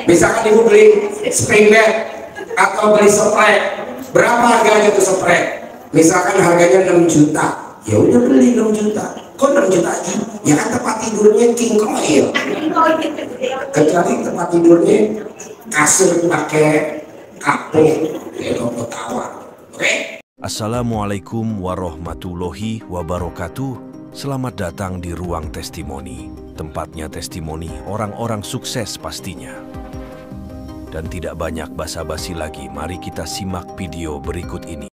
Misalkan ibu beli spring bed atau beli spray, berapa harganya tuh spray? Misalkan harganya 6 juta, ya udah beli 6 juta. Kok 6 juta aja? Ya kan tempat tidurnya king coil. Kecuali tempat tidurnya kasur pakai kapur, ya lo tawar. Oke? Assalamualaikum warahmatullahi wabarakatuh. Selamat datang di Ruang Testimoni. Tempatnya testimoni orang-orang sukses pastinya. Dan tidak banyak basa-basi lagi, mari kita simak video berikut ini.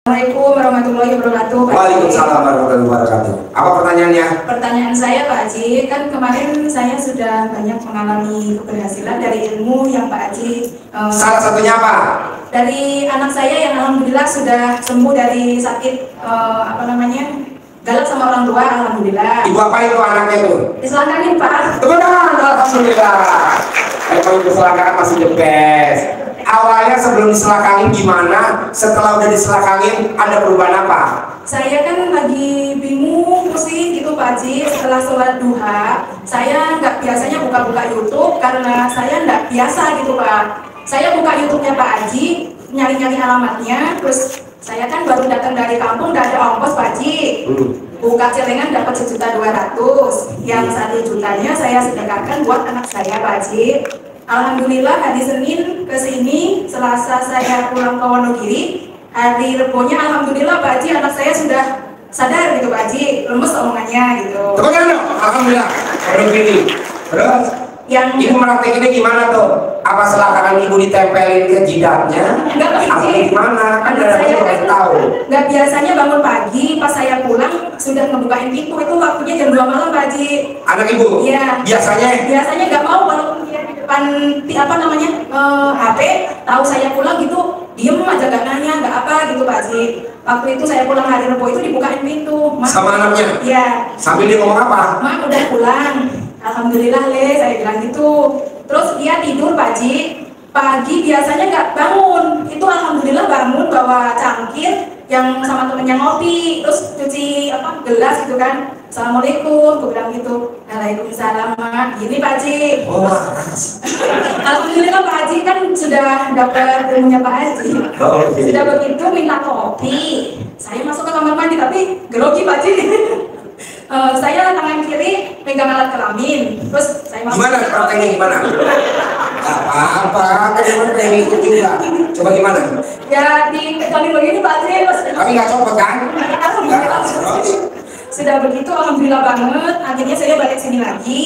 Assalamualaikum warahmatullahi wabarakatuh. Waalaikumsalam warahmatullahi wabarakatuh. Apa pertanyaannya? Pertanyaan saya Pak Haji, kan kemarin saya sudah banyak mengalami keberhasilan dari ilmu yang Pak Haji Salah satunya apa? dari anak saya yang alhamdulillah sudah sembuh dari sakit galak sama orang tua, alhamdulillah. Ibu apa itu anaknya tuh? Diselangkangin Pak. Tepuk tangan, alhamdulillah. Kalau diselangkangin masih the best. Awalnya sebelum diselangkangin gimana? Setelah udah diselangkangin ada perubahan apa? Saya kan lagi bingung, pusing gitu Pak Haji. Setelah sholat duha, saya nggak biasanya buka-buka YouTube karena saya nggak biasa gitu Pak. Saya buka YouTube-nya Pak Haji, nyari-nyari alamatnya, terus saya kan baru datang dari kampung, udah ada ongkos Pak Haji. Buka celengan dapat 1.200.000, yang 1 jutanya saya sedekahkan buat anak saya Pak Haji. Alhamdulillah hari Senin ke sini, Selasa saya pulang ke Wonogiri. Hari Rebonya alhamdulillah Pak Haji, anak saya sudah sadar gitu Pak Haji, lemes omongannya gitu. Tepuk tangan dong, alhamdulillah. Wonogiri. Terus Yang ibu praktekinnya gimana tuh? Apa selangkangan ibu ditempelin ke jidatnya? enggak Pak Atau Haji. gimana? Kan Anak saya udah kan tahu. nggak biasanya bangun pagi, pas saya pulang sudah ngebukain pintu, itu waktunya jam 2 malam Pak Haji. Anak ibu? Iya. Biasanya Nggak mau walaupun dia di depan HP, tahu saya pulang gitu, diem aja nggak nanya, nggak apa gitu Pak Haji. Waktu itu saya pulang hari Rebo itu dibukain pintu. sama anaknya? Iya. Sambil dia ngomong apa? Mak udah pulang, alhamdulillah Le, saya bilang gitu. Terus dia tidur Pak Haji, pagi biasanya nggak bangun, itu alhamdulillah bangun bawa cangkir yang sama temennya ngopi, terus cuci gelas gitu kan. Assalamualaikum, gue bilang gitu. Waalaikumsalam Mak, gini Pak Haji. Oh, Alhamdulillah Pak Haji kan sudah dapat ilmunya Pak Haji. Sudah begitu minta kopi, saya masuk ke kamar mandi tapi grogi Pak Haji. Saya tangan kiri pegang alat kelamin, terus saya masuk. gimana prakteknya gimana? Apa-apa, kan gimana pengen ikut juga. Coba gimana? Ya dikecuali begini Pak Haji, Tapi nggak copot kan? alhamdulillah. Sudah begitu alhamdulillah banget, akhirnya saya balik sini lagi.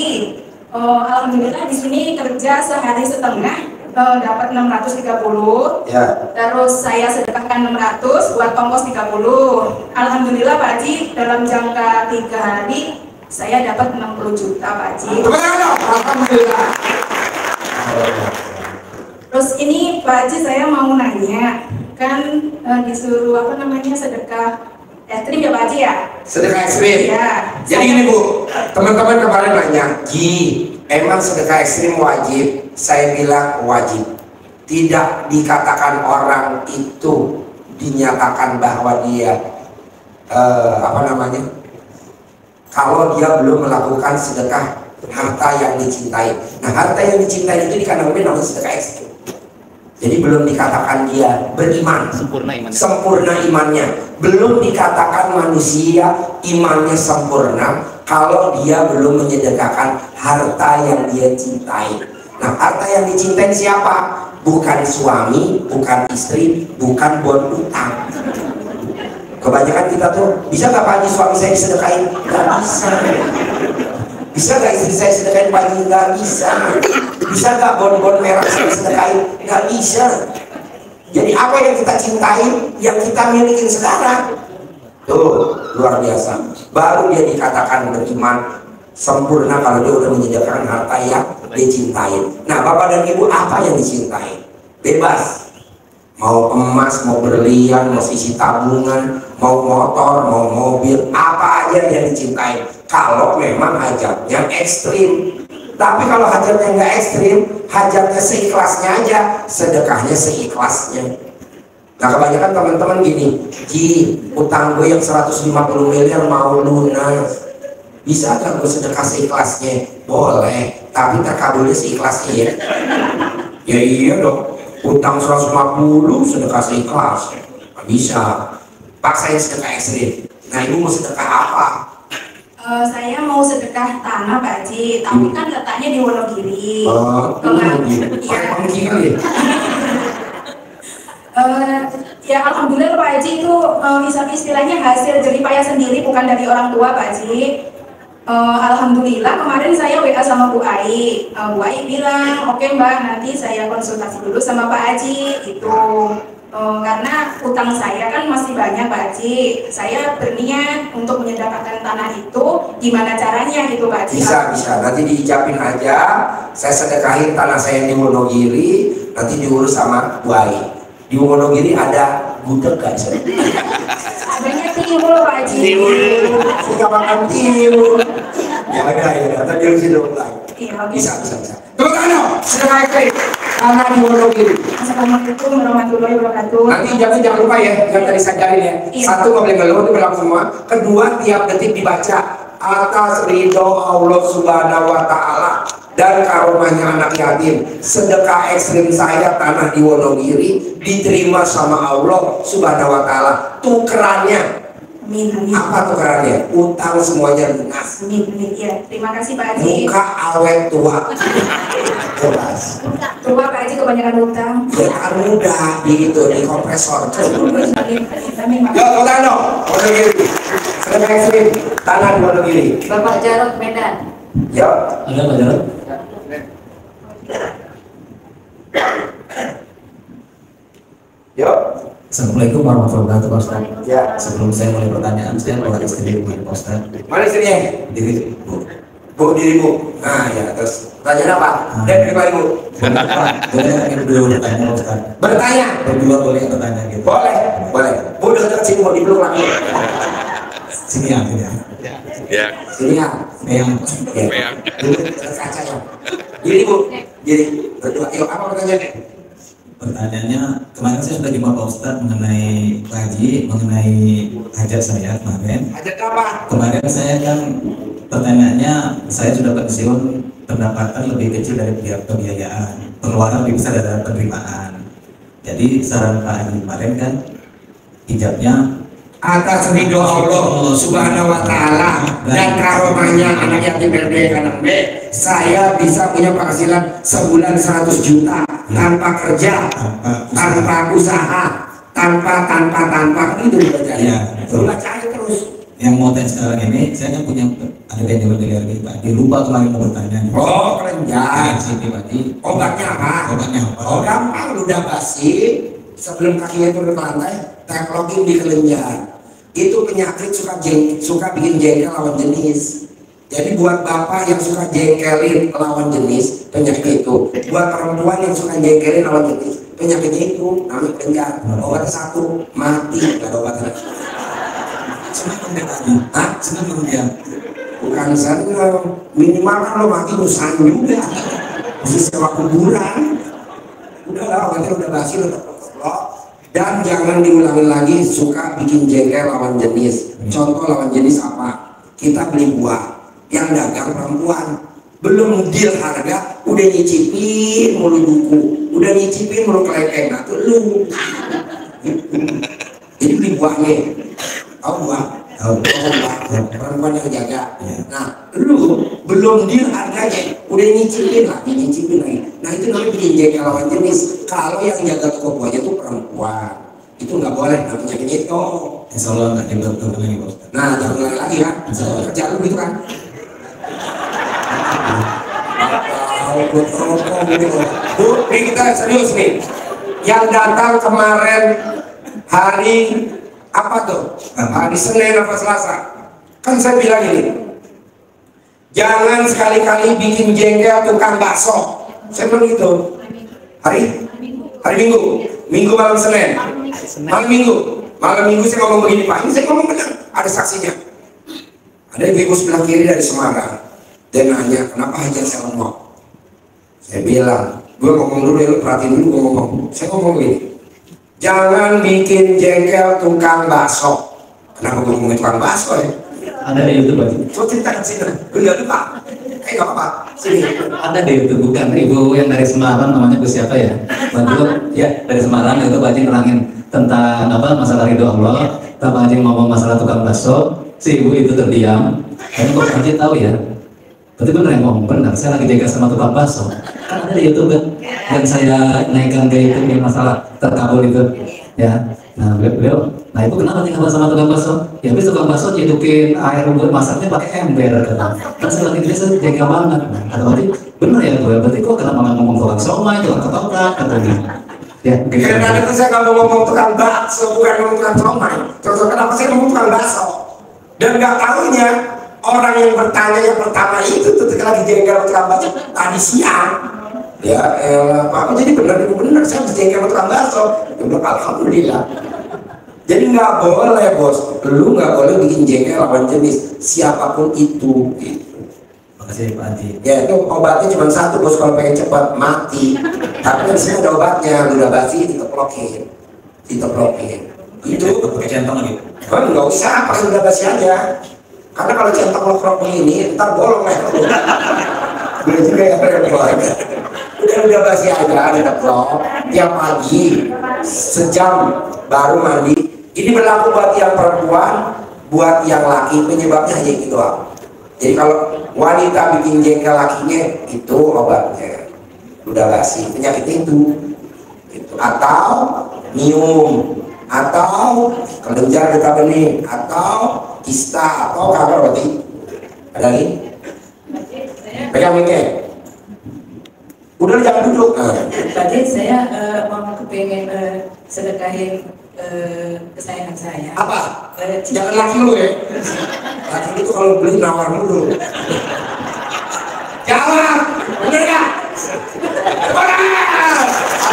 Alhamdulillah di sini kerja sehari setengah, dapat 630. Ya. Terus saya sedekahkan 600 buat ongkos 30. Alhamdulillah Pak Haji, dalam jangka 3 hari saya dapat 60 juta Pak Haji. Alhamdulillah. Terus ini Pak Haji saya mau nanya, kan disuruh sedekah ekstrim ya Pak Haji ya? Sedekah ekstrim. Iya. Jadi gini Bu, teman-teman kemarin nanya, Ji, emang sedekah ekstrim wajib? Saya bilang wajib. Tidak dikatakan orang itu dinyatakan bahwa dia kalau dia belum melakukan sedekah harta yang dicintai. Nah, harta yang dicintai itu dikatakan namanya sedekah ekstrim. Jadi belum dikatakan dia beriman, sempurna imannya. Belum dikatakan manusia imannya sempurna kalau dia belum menyedekahkan harta yang dia cintai. Nah, harta yang dicintai siapa? Bukan suami, bukan istri, bukan buat utang. Kebanyakan kita tuh, bisa nggak Pak Haji suami saya disedekain? Nggak bisa. Bisa nggak istri saya sedekain Pak Haji? Nggak bisa. Bisa nggak bon-bon merah saya sedekain? Nggak bisa. Jadi apa yang kita cintai, yang kita milikin sekarang, tuh luar biasa. Baru dia dikatakan beriman sempurna kalau dia udah menyediakan harta yang dicintai. Nah, Bapak dan Ibu, apa yang dicintai? Bebas. Mau emas, mau berlian, mau sisi tabungan, mau motor, mau mobil, apa aja yang dicintai. Kalau memang hajatnya ekstrim. Tapi kalau hajatnya nggak ekstrim, hajatnya seikhlasnya aja, sedekahnya seikhlasnya. Nah, kebanyakan teman-teman gini, Ji, utang gue yang 150 miliar mau lunas. Bisa gak gue sedekah seikhlasnya? Boleh, tapi terkabulnya seikhlasnya ya. Ya iya dong, utang 150 sedekah seikhlas. Gak bisa, paksain sedekah ekstrim. Nah ibu mau sedekah apa? Saya mau sedekah tanah Pak Haji, tapi kan letaknya di Wonogiri. Ya alhamdulillah Pak Haji itu istilahnya hasil jerih payah sendiri, bukan dari orang tua Pak Haji. Alhamdulillah kemarin saya WA sama Bu Ai. Bu Ai bilang, oke Mbak, nanti saya konsultasi dulu sama Pak Haji itu. Karena utang saya kan masih banyak Pak Haji. Saya berniat untuk menyedekahkan tanah itu, gimana caranya gitu Pak Haji? Bisa, nanti diijabin aja. Saya sedekahin tanah saya di Wonogiri, nanti diurus sama Bu Ai. Di Wonogiri ada gudeg gak sih? Adanya tiwul Pak Haji. Suka makan tiwul. Ya ada, tadi harus hidup lagi. Bisa. Tepuk tangan, sedekah ekstrim tanah di Wonogiri. Assalamualaikum warahmatullahi wabarakatuh. Nanti jangan lupa ya, yang tadi saya ajarin ya. Satu, nggak boleh ngeluh, itu berlaku semua. Kedua, tiap detik dibaca atas ridho Allah Subhanahu Wa Taala dan karomahnya anak yatim. Sedekah ekstrim saya tanah di Wonogiri diterima sama Allah Subhanahu Wa Taala. Tukerannya, amin. apa tukerannya? Utang semuanya lunas. Amin. Ya, terima kasih Pak Haji. Muka awet tua. Jelas. Tua Pak Haji kebanyakan utang. Ya kan mudah gitu di kompresor. Amin. Yuk, utang dong. Wonogiri. Sedekah ekstrim tanah di Wonogiri. Bapak Jarot Medan. Yuk. Ada Pak Jarot? Yuk. Assalamualaikum warahmatullahi wabarakatuh Pak Ustaz. Ya. Sebelum saya mulai pertanyaan, saya bawa istri Pak Ustaz. Mana istrinya? Diri Bu. Bu, dirimu. Nah ya, terus pertanyaan apa? Dan diri Bu. Saya ingin beliau bertanya Pak Ustaz. Bertanya. Berdua boleh bertanya gitu. Boleh. Bu dekat sini mau dipeluk lagi. Sini ya, sini ya. Ya. Sini ya. Yang Ya. Dulu dekat kaca ya. Diri Bu. Diri. Berdua. Yuk, apa pertanyaannya? pertanyaannya, kemarin saya sudah jumpa Pak Ustaz mengenai Pak Haji, mengenai hajat saya kemarin. Hajat apa? Kemarin saya kan pertanyaannya, saya sudah pensiun, pendapatan lebih kecil dari pembiayaan, pengeluaran lebih besar dari penerimaan. Jadi saran Pak Haji kemarin kan hijabnya Atas ridho Allah Subhanahu Wa Taala dan karomahnya anak yatim LD Kanan B, saya bisa punya penghasilan sebulan 100 juta tanpa kerja, tanpa usaha, tanpa itu dibaca. Ya, Baca aja terus. Yang mau tanya sekarang ini, saya kan punya ada yang lagi Pak Haji, lupa kemarin mau bertanya. Oh, kelenjar. Sini Pak Haji. Obatnya apa? Obatnya apa? Oh, gampang, ludah basi sebelum kakinya turun ke lantai, teklokin di kelenjar. Itu penyakit suka bikin jengkel lawan jenis. Jadi buat bapak yang suka jengkelin lawan jenis, penyakit itu. Buat perempuan yang suka jengkelin lawan jenis, penyakitnya itu namanya kelenjar. Obatnya satu, mati, nggak ada obatnya. Senang dia tadi. Hah? Senang dia. Bukan senang, minimal kan lo mati nusan juga. Mesti sewa kuburan. Udah lah, obatnya udah basi, udah terkelola. Dan jangan diulangi lagi suka bikin jengkel lawan jenis. Contoh lawan jenis apa? Kita beli buah, yang dagang perempuan, belum deal harga, udah nyicipin mulu buku, udah nyicipin mulu kelekeng. Nah tuh lu. Jadi beli buahnya, tahu buah? Tahu buah, perempuan yang jaga. Nah lu belum deal harganya, udah nyicipin lagi. Nah itu namanya bikin jengkel lawan jenis. Kalau yang jaga toko buahnya itu perempuan, itu nggak boleh, namanya penyakit itu. Insya Allah nggak dibentuk lagi Pak Ustaz. Nah jangan ulangi lagi kan, kerja lu gitu kan. Bu, ini kita serius nih. Yang datang kemarin hari apa tuh? Hari Senin apa Selasa? Kan saya bilang ini, jangan sekali-kali bikin jengkel tukang bakso. Saya bilang gitu. Hari Minggu malam Senin, malam Minggu saya ngomong begini Pak, ini saya ngomong benar, ada saksinya. Ada ibu sebelah kiri dari Semarang, dia nanya kenapa hajat saya ngomong. Saya bilang, gue ngomong dulu ya, lu perhatiin dulu gue ngomong. Saya ngomong begini, jangan bikin jengkel tukang bakso. Kenapa gue ngomongin tukang bakso ya? Ada di YouTube Pak Haji. Coba ceritakan sini. Enggak lupa. Nggak apa-apa. Sini. Ada di YouTube, bukan ibu yang dari Semarang, namanya Bu siapa ya? Bantu ya, dari Semarang itu Pak Haji nerangin tentang apa masalah ridho Allah. Pak Haji ngomong masalah tukang bakso, si ibu itu terdiam. Dan kok Pak Haji tahu ya? Berarti benar yang ngomong benar. Saya lagi jaga sama tukang bakso. Kan ada di YouTube kan? Yang saya naikkan ke YouTube yang masalah terkabul itu, ya. Nah beliau, nah ibu kenapa tinggal sama tukang bakso? Ya habis tukang bakso nyedukin air buat masaknya pakai ember kan. Kan saya lagi saya jaga banget. Nah, kata Pak Haji, benar ya Bu. Berarti kok kenapa nggak ngomong tukang somai, tukang ketoprak, katanya. Ya, Karena itu saya kalau ngomong tukang bakso, bukan ngomong tukang somai. Terus kenapa saya ngomong tukang bakso? Dan nggak tahunya orang yang bertanya yang pertama itu ketika lagi jengkel tukang bakso tadi siang. Ya, Pak, jadi benar saya harus jengkel tukang bakso. Ya udah, alhamdulillah. Jadi nggak boleh bos, lu nggak boleh bikin jengkel lawan jenis siapapun itu. Gitu. Makasih Pak Haji. Ya itu obatnya cuma satu bos, kalau pengen cepat mati. Tapi kan sini ada obatnya, udah basi diteplokin. Itu pakai centong lagi. kan nggak usah, pas udah basi aja. Karena kalau centang lokrok begini, ntar bolong lah. Udah juga ya udah basi aja, diteplok tiap pagi sejam baru mandi. Ini berlaku buat yang perempuan, buat yang laki, penyebabnya hanya gitu doang. Jadi kalau wanita bikin jengkel lakinya, itu obatnya udah basi, penyakit itu. Atau minum, atau kelenjar getah bening, atau kista, atau kanker berarti. Ada lagi? Pegang ini. Udah jangan duduk. Tadi saya mau kepengen sedekahin kesayangan saya. Apa? Jangan laki lu ya. Laki itu kalau beli nawar mulu. Jawab, bener gak? Bener.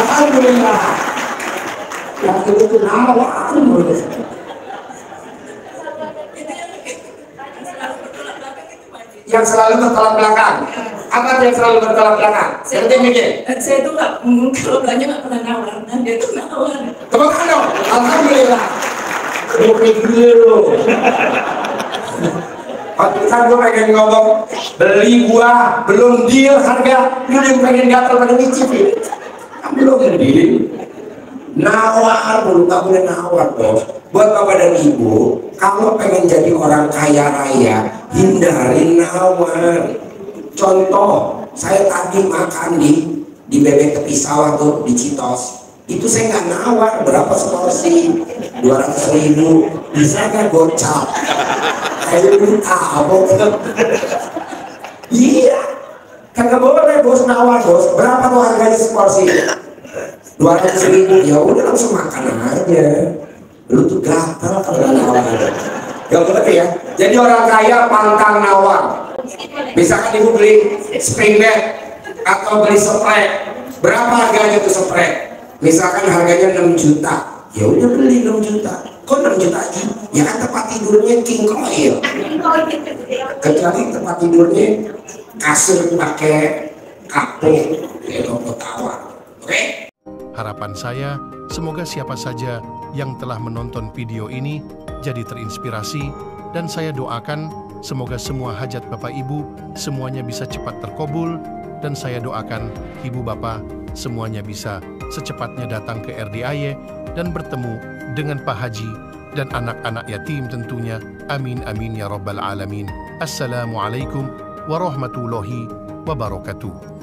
Alhamdulillah. Laki itu nawar mulu. Yang selalu bertolak belakang. Apa yang selalu bertolak belakang? Saya Saya tuh nggak, kalau belanja nggak pernah nawar, dan dia tuh nawar. tepuk tangan dong. Alhamdulillah. Bukit dulu. Waktu kan gue pengen ngomong beli buah belum deal harga, lu yang pengen gatel pada nyicipin. Belum deal. Nawar dulu, tak boleh nawar bos. Buat bapak dan ibu, kalau pengen jadi orang kaya raya, hindarin nawar. Contoh, saya tadi makan di bebek tepi sawah tuh di Citos. Itu saya nggak nawar, berapa seporsi? 200.000. Bisa nggak gocap? Saya minta apa? Iya, kagak boleh bos nawar bos. Berapa tuh harganya seporsi? 200.000. Ya udah langsung makan aja. Lu tuh gatal kalau nawar. Gak boleh ya. Jadi orang kaya pantang nawar. Misalkan ibu beli spring bed atau beli spray, berapa harganya tuh spray? Misalkan harganya 6 juta, ya udah beli 6 juta. Kok 6 juta aja? Ya kan tempat tidurnya king coil. Kecuali tempat tidurnya kasur pakai kapur, ya lo tawar. Oke? Harapan saya, semoga siapa saja yang telah menonton video ini jadi terinspirasi, dan saya doakan semoga semua hajat Bapak Ibu semuanya bisa cepat terkabul, dan saya doakan Ibu Bapak semuanya bisa secepatnya datang ke RDIY dan bertemu dengan Pak Haji dan anak-anak yatim tentunya. Amin amin ya rabbal alamin. Assalamualaikum warahmatullahi wabarakatuh.